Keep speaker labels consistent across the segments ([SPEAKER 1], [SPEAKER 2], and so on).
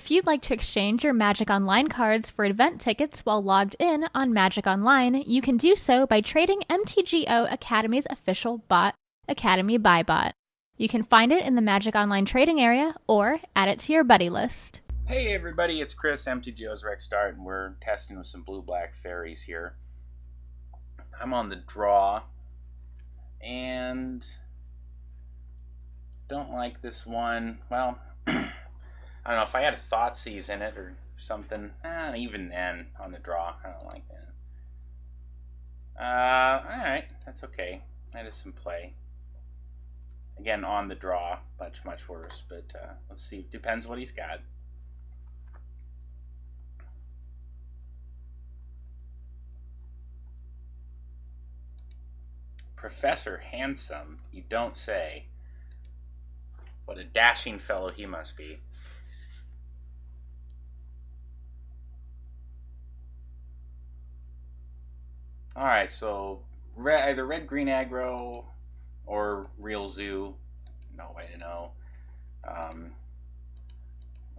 [SPEAKER 1] If you'd like to exchange your Magic Online cards for event tickets while logged in on Magic Online, you can do so by trading MTGO Academy's official bot, Academy Buy Bot. You can find it in the Magic Online trading area or add it to your buddy list.
[SPEAKER 2] Hey everybody, it's Chris, MTGO's RexDart, and we're testing with some blue-black fairies here. I'm on the draw, and don't like this one. Well, I don't know, if I had a Thoughtseize in it or something, even then, on the draw, I don't like that. Alright, that's okay. That is some play. Again, on the draw, much worse, but let's see. Depends what he's got. Professor Handsome, you don't say. What a dashing fellow he must be. Alright, so either red-green aggro or real zoo. No way to know. I'm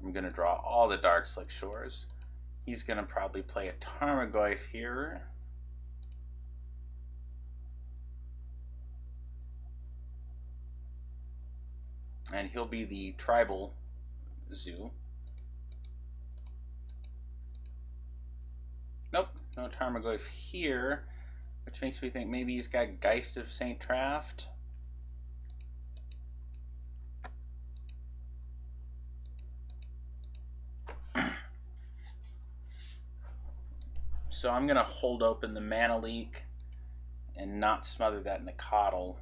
[SPEAKER 2] going to draw all the Dark Slick Shores. He's going to probably play a Tarmogoyf here. And he'll be the tribal zoo. Nope, no Tarmogoyf here, which makes me think maybe he's got Geist of St. Traft. So I'm going to hold open the Mana Leak and not smother that Nicodle.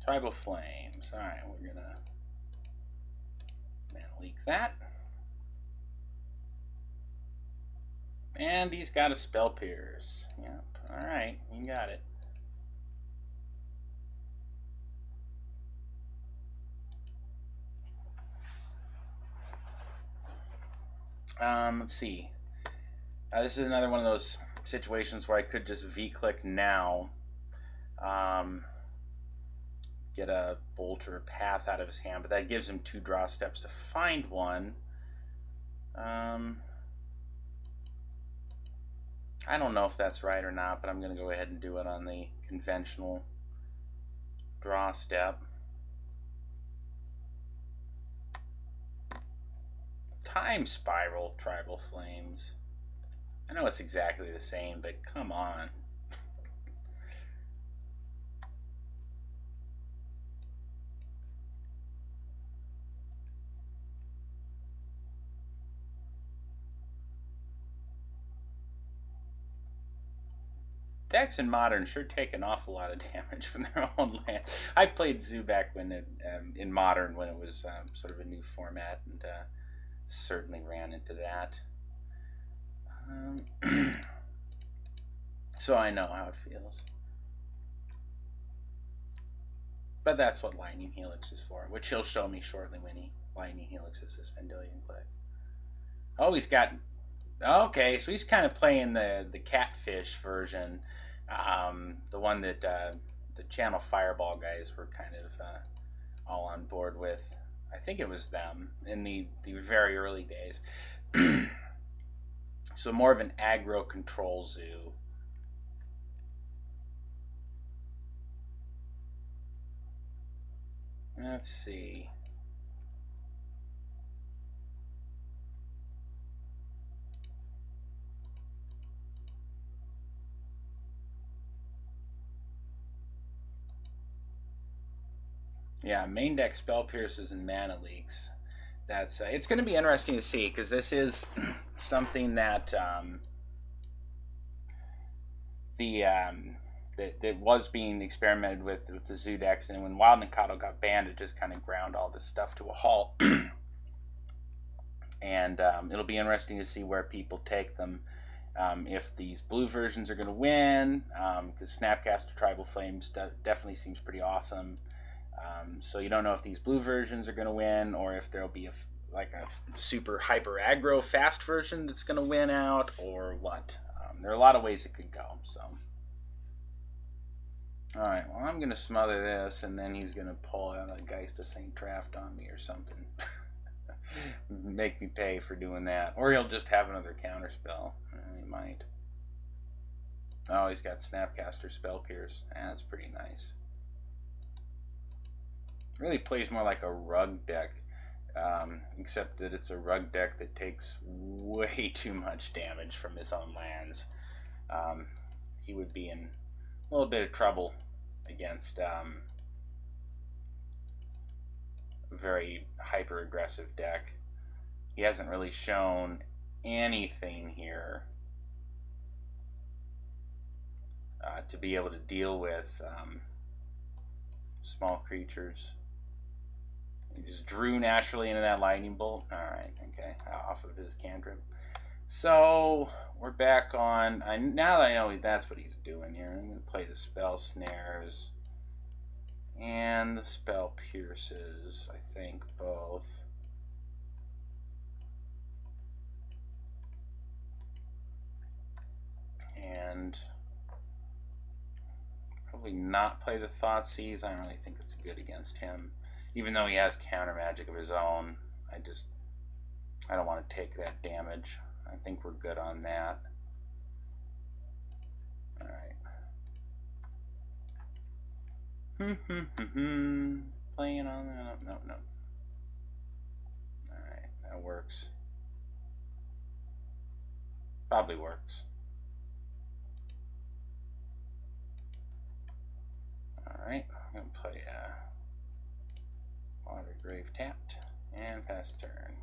[SPEAKER 2] Tribal Flames. Alright, we're going to Mana Leak that. And he's got a Spell Pierce. Yep. Alright, you got it. Let's see. This is another one of those situations where I could just V-click now. Get a Bolt or a Path out of his hand, but that gives him 2 draw steps to find one. I don't know if that's right or not, but I'm going to go ahead and do it on the conventional draw step. Time Spiral Tribal Flames. I know it's exactly the same, but come on. Decks in Modern sure take an awful lot of damage from their own land. I played Zoo back when in Modern when it was sort of a new format, and certainly ran into that. So I know how it feels. But that's what Lightning Helix is for, which he'll show me shortly when he Lightning Helix is this Vendilion Click. Oh, he's got... Okay, so he's kind of playing the Catfish version. The one that the Channel Fireball guys were kind of all on board with. I think it was them in the very early days. So more of an aggro control zoo. Let's see. Yeah, main deck Spell Pierces and Mana Leaks. That's it's going to be interesting to see, because this is something that that was being experimented with the Zoo decks, and when Wild Nikado got banned, it just kind of ground all this stuff to a halt. And it'll be interesting to see where people take them. If these blue versions are going to win, because Snapcaster Tribal Flames definitely seems pretty awesome. So you don't know if these blue versions are going to win, or if there'll be like a super hyper aggro fast version that's going to win out, or what. There are a lot of ways it could go. So, all right. Well, I'm going to smother this, and then he's going to pull out a Geist of St. Draft on me or something. Make me pay for doing that, or he'll just have another counter spell. He might. Oh, he's got Snapcaster, Spell Pierce. That's pretty nice. Really plays more like a rug deck, except that it's a rug deck that takes way too much damage from his own lands. He would be in a little bit of trouble against a very hyper aggressive deck. He hasn't really shown anything here to be able to deal with small creatures. He just drew naturally into that lightning bolt. Alright, okay, off of his cantrip. So, we're back on. Now that I know that's what he's doing here, I'm going to play the Spell Snares and the Spell Pierces, I think, both. And probably not play the Thoughtseize. I don't really think it's good against him. Even though he has counter magic of his own, I don't want to take that damage. I think we're good on that. Alright. Playing on that. No. Alright, that works. Probably works. Alright, I'm going to play Water Grave tapped and pass turn.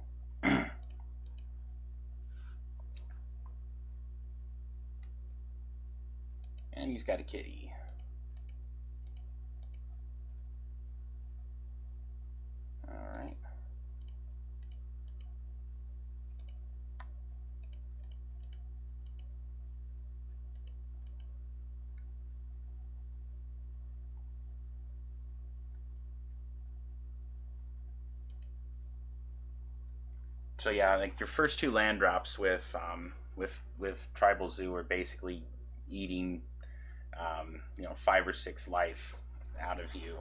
[SPEAKER 2] And he's got a kitty. Alright. So yeah, like your first two land drops with Tribal Zoo are basically eating 5 or 6 life out of you.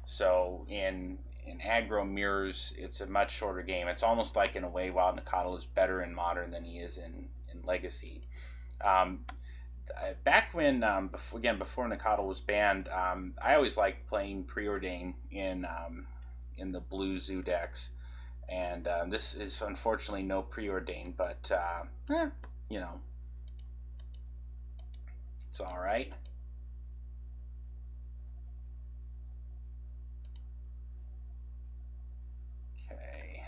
[SPEAKER 2] So in aggro mirrors, it's a much shorter game. It's almost like in a way Wild Nacatl is better in Modern than he is in Legacy. Back when before Nacatl was banned, I always liked playing Preordain in the blue Zoo decks. And this is unfortunately no Preordain, but it's all right. Okay.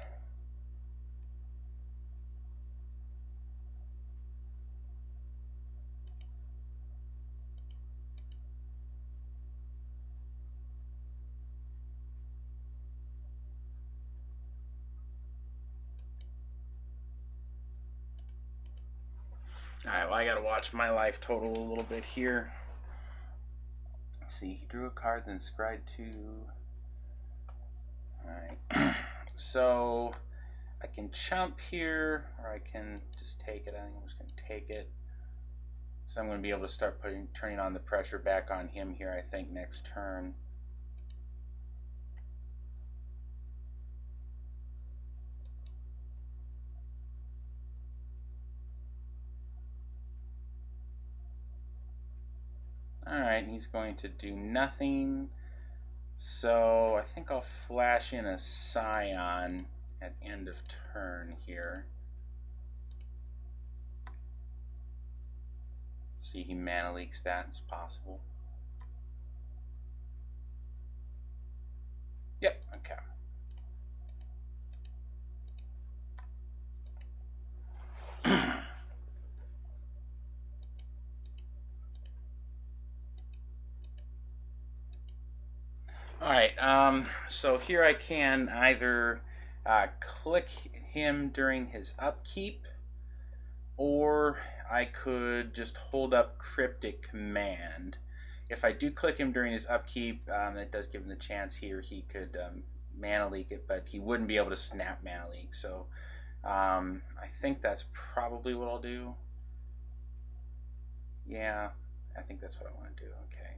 [SPEAKER 2] Alright, well, I gotta watch my life total a little bit here. Let's see, he drew a card, then scryed 2. Alright, so I can chump here, or I can just take it. I think I'm just going to take it. So I'm going to be able to start turning on the pressure back on him here, I think, next turn. Alright, he's going to do nothing. So I think I'll flash in a Scion at end of turn here. See, he mana leaks that. It's possible. Yep, okay. Alright, so here I can either click him during his upkeep, or I could just hold up Cryptic Command. If I do click him during his upkeep, that does give him the chance here he could Mana Leak it, but he wouldn't be able to snap Mana Leak. So I think that's probably what I'll do. Yeah, I think that's what I want to do. Okay.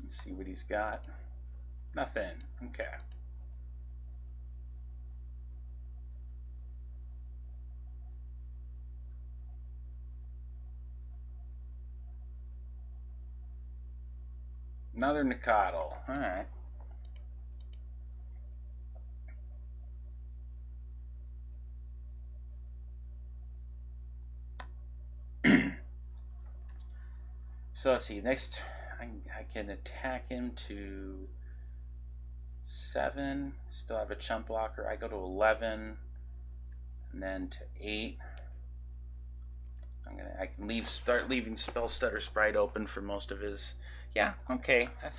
[SPEAKER 2] Let's see what he's got. Nothing. Okay. Another Nikadal. Alright. So let's see. Next, I can attack him to 7. Still have a chump blocker. I go to 11, and then to 8. I can start leaving Spell Stutter Sprite open for most of his. Yeah, okay. I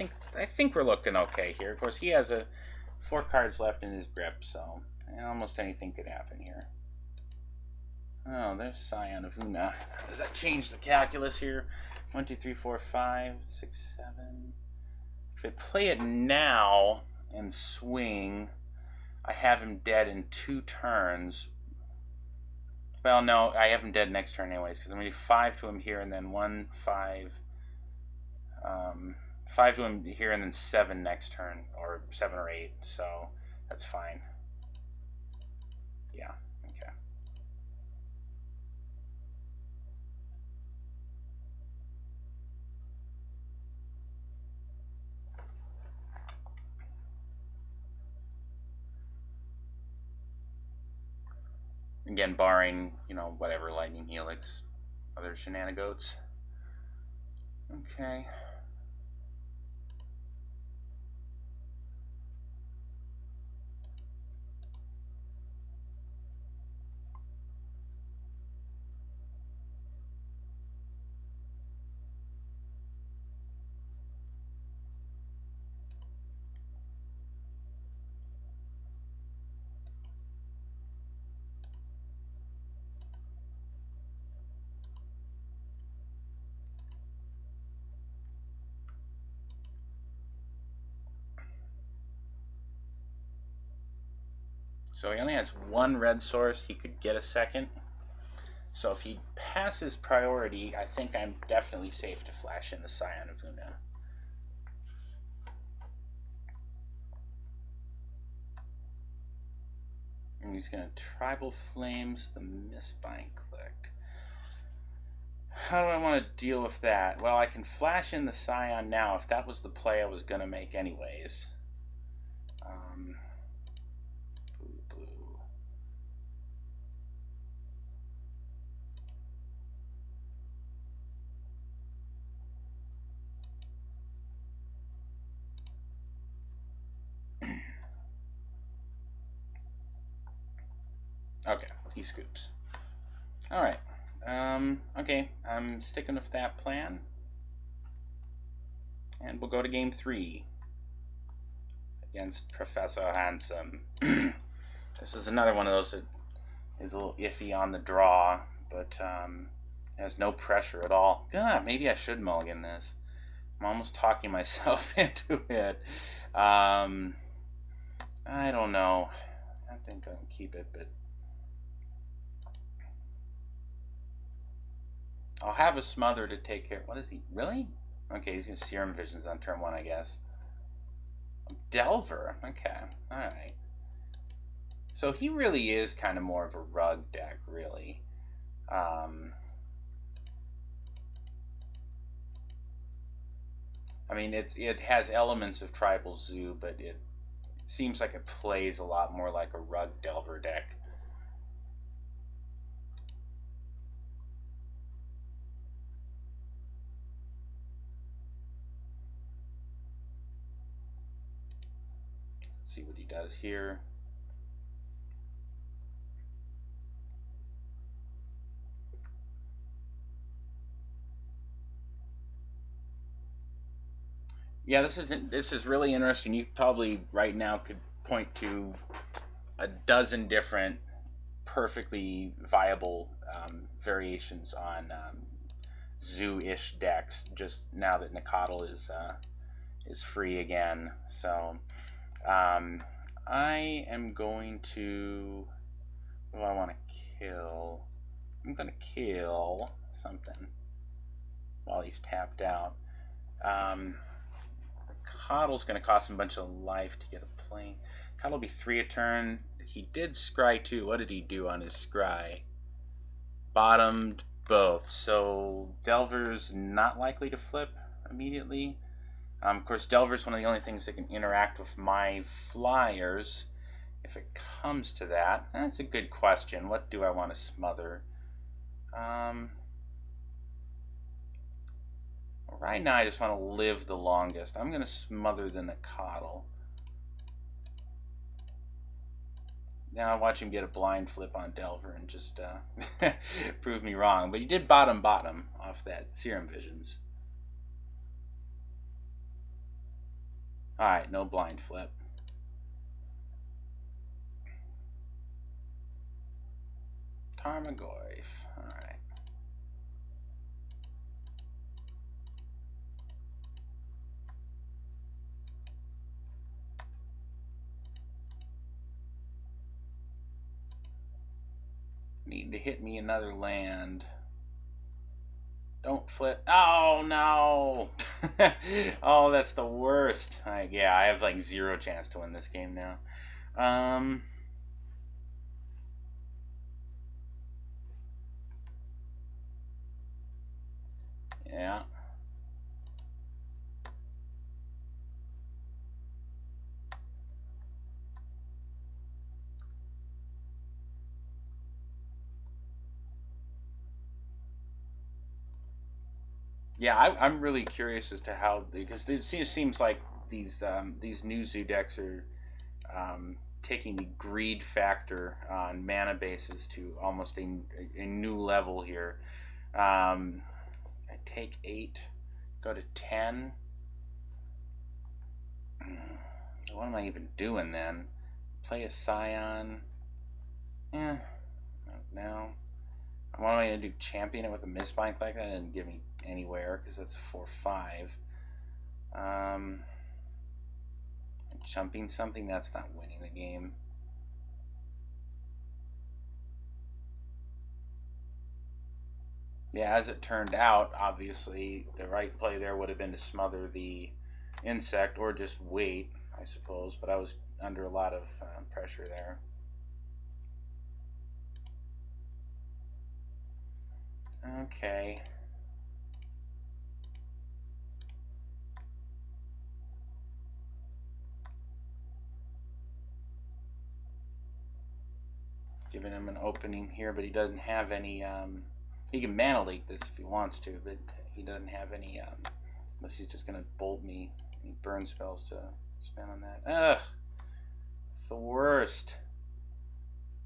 [SPEAKER 2] think we're looking okay here. Of course, he has 4 cards left in his grip, so almost anything could happen here. Oh, there's Scion of Una. Does that change the calculus here? 1, 2, 3, 4, 5, 6, 7. If I play it now and swing, I have him dead in 2 turns. Well, no, I have him dead next turn anyways, because I'm going to do 5 to him here and then 1, 5. 5 to him here and then 7 next turn, or 7 or 8, so that's fine. Yeah, okay. Again, barring, whatever, Lightning Helix, other shenanigans. Okay. So he only has 1 red source. He could get a second. So if he passes priority, I think I'm definitely safe to flash in the Scion of Una. And he's going to Tribal Flames the Mistbind Click. How do I want to deal with that? Well, I can flash in the Scion now if that was the play I was going to make anyways. Blue. Okay, he scoops. Alright. Okay, I'm sticking with that plan. And we'll go to game 3 against Professor Handsome. This is another one of those that is a little iffy on the draw, but has no pressure at all. God, maybe I should mulligan this. I'm almost talking myself into it. I don't know. I think I'll keep it, but I'll have a Smother to take care. What is he? Really? Okay, he's going to Serum Visions on turn 1, I guess. Delver. Okay. Alright. So he really is kind of more of a rug deck, really. I mean, it has elements of Tribal Zoo, but it seems like it plays a lot more like a rug Delver deck. Let's see what he does here. Yeah, this is really interesting. You probably right now could point to a dozen different perfectly viable variations on zoo-ish decks. Just now that Nicodle is free again, so I am going to. What do I want to kill? I'm gonna kill something while he's tapped out. Coddle's going to cost him a bunch of life to get a plane. Coddle will be 3 a turn. He did scry too. What did he do on his scry? Bottomed both. So Delver's not likely to flip immediately. Of course, Delver's one of the only things that can interact with my flyers. If it comes to that, that's a good question. What do I want to smother? Right now, I just want to live the longest. I'm going to smother the Nicodle. Now I watch him get a blind flip on Delver and just prove me wrong. But he did bottom off that Serum Visions. Alright, no blind flip. Tarmogoyf. Alright. Need to hit me another land. Don't flip. Oh, no. Oh, that's the worst. Yeah, I have like 0 chance to win this game now. Yeah. Yeah, I'm really curious as to how, because it seems like these new zoo decks are taking the greed factor on mana bases to almost a new level here. I take 8, go to 10. What am I even doing then? Play a Scion? Yeah, no. What am I going to do? Champion it with a Mistbind like that? And give me anywhere because that's a 4/5. Jumping something, that's not winning the game. Yeah, as it turned out, obviously the right play there would have been to smother the insect or just wait, I suppose, but I was under a lot of pressure there. Okay. Giving him an opening here, but he doesn't have any. He can mana leak this if he wants to, but he doesn't have any. Unless he's just gonna bolt me. Any burn spells to spend on that. Ugh, it's the worst.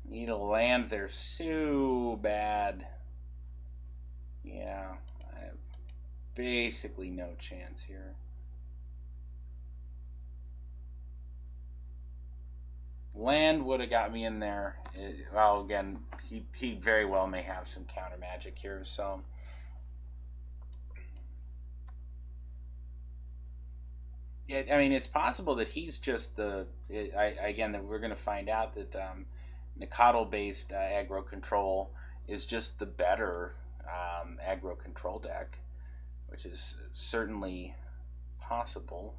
[SPEAKER 2] Need a land there so bad. Yeah, I have basically no chance here. Land would have got me in there. Well, again, he very well may have some counter magic here, so. Yeah, I mean, it's possible that he's just again, that we're going to find out that Nicodle-based aggro control is just the better aggro control deck, which is certainly possible.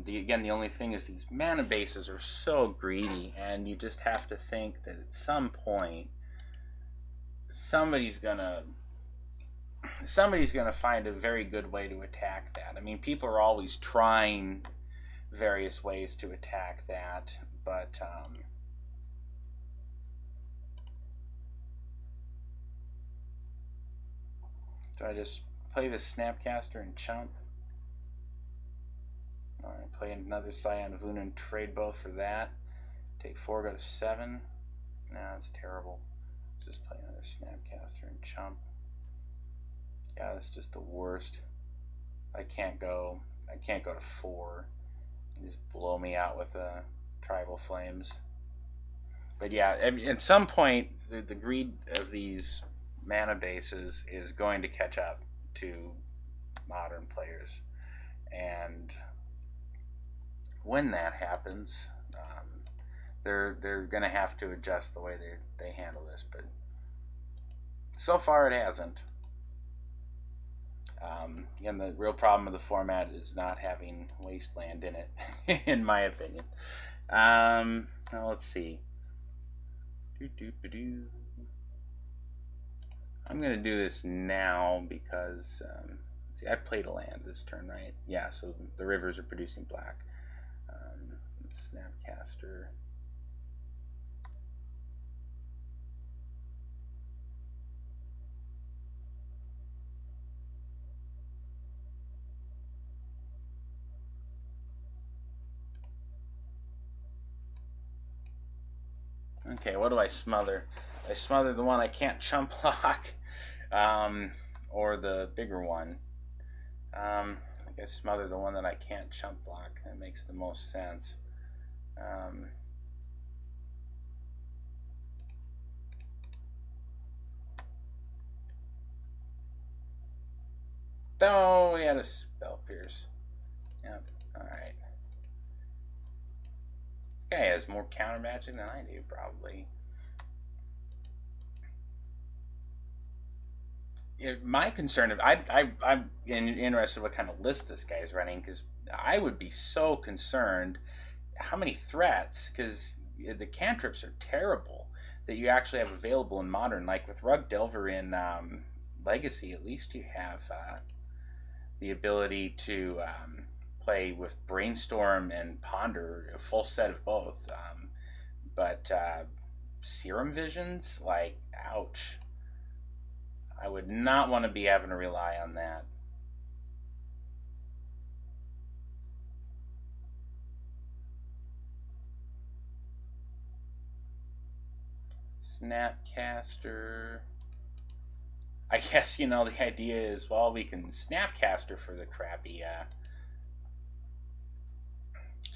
[SPEAKER 2] The only thing is these mana bases are so greedy, and you just have to think that at some point somebody's gonna find a very good way to attack that. I mean, people are always trying various ways to attack that, but do I just play the Snapcaster and chump. Alright, play another Scion of Una and trade both for that. Take 4, go to 7. Nah, that's terrible. Just play another Snapcaster and chump. Yeah, that's just the worst. I can't go to 4. You just blow me out with Tribal Flames. But yeah, at some point, the greed of these mana bases is going to catch up to modern players, and when that happens, they're going to have to adjust the way they handle this. But so far, it hasn't. Again, the real problem of the format is not having Wasteland in it, in my opinion. Now let's see. I'm going to do this now because, see, I played a land this turn, right? Yeah, so the rivers are producing black. Snapcaster. Okay, what do I smother? I smother the one I can't chump block, or the bigger one. I think I smother the one that I can't chump block. That makes the most sense. Oh, we had a Spell Pierce. Yep, alright. This guy has more counter magic than I do, probably. My concern, I'm interested in what kind of list this guy's running, because I would be so concerned how many threats, because the cantrips are terrible, that you actually have available in Modern. Like with Rug Delver in Legacy, at least you have the ability to play with Brainstorm and Ponder, a full set of both. But Serum Visions, like, ouch. I would not want to be having to rely on that. Snapcaster. I guess, the idea is, well, we can Snapcaster for the crappy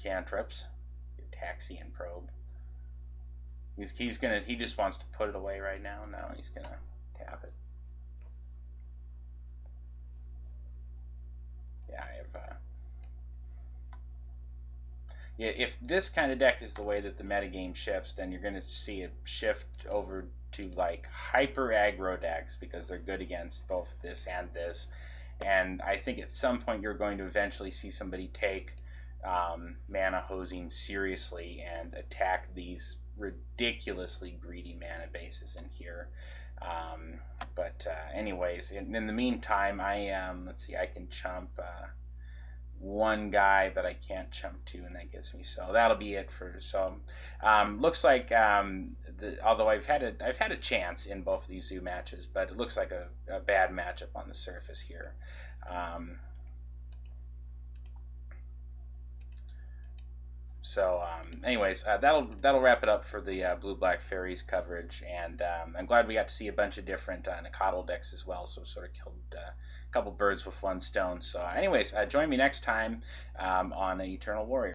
[SPEAKER 2] cantrips. Taxian Probe. He just wants to put it away right now. No, he's gonna tap it. Yeah, I have. Yeah, if this kind of deck is the way that the metagame shifts, then you're going to see it shift over to like hyper aggro decks because they're good against both this and this. And I think at some point you're going to eventually see somebody take mana hosing seriously and attack these ridiculously greedy mana bases in here. But anyways, in the meantime, let's see, I can chump one guy, but I can't chump 2, and that gives me, so that'll be it for. So looks like although I've had a chance in both of these zoo matches, but it looks like a bad matchup on the surface here. Anyways, that'll wrap it up for the Blue Black Fairies coverage, and I'm glad we got to see a bunch of different Nakatl decks as well, so sort of killed a couple birds with one stone. So anyways, join me next time on Eternal Warrior.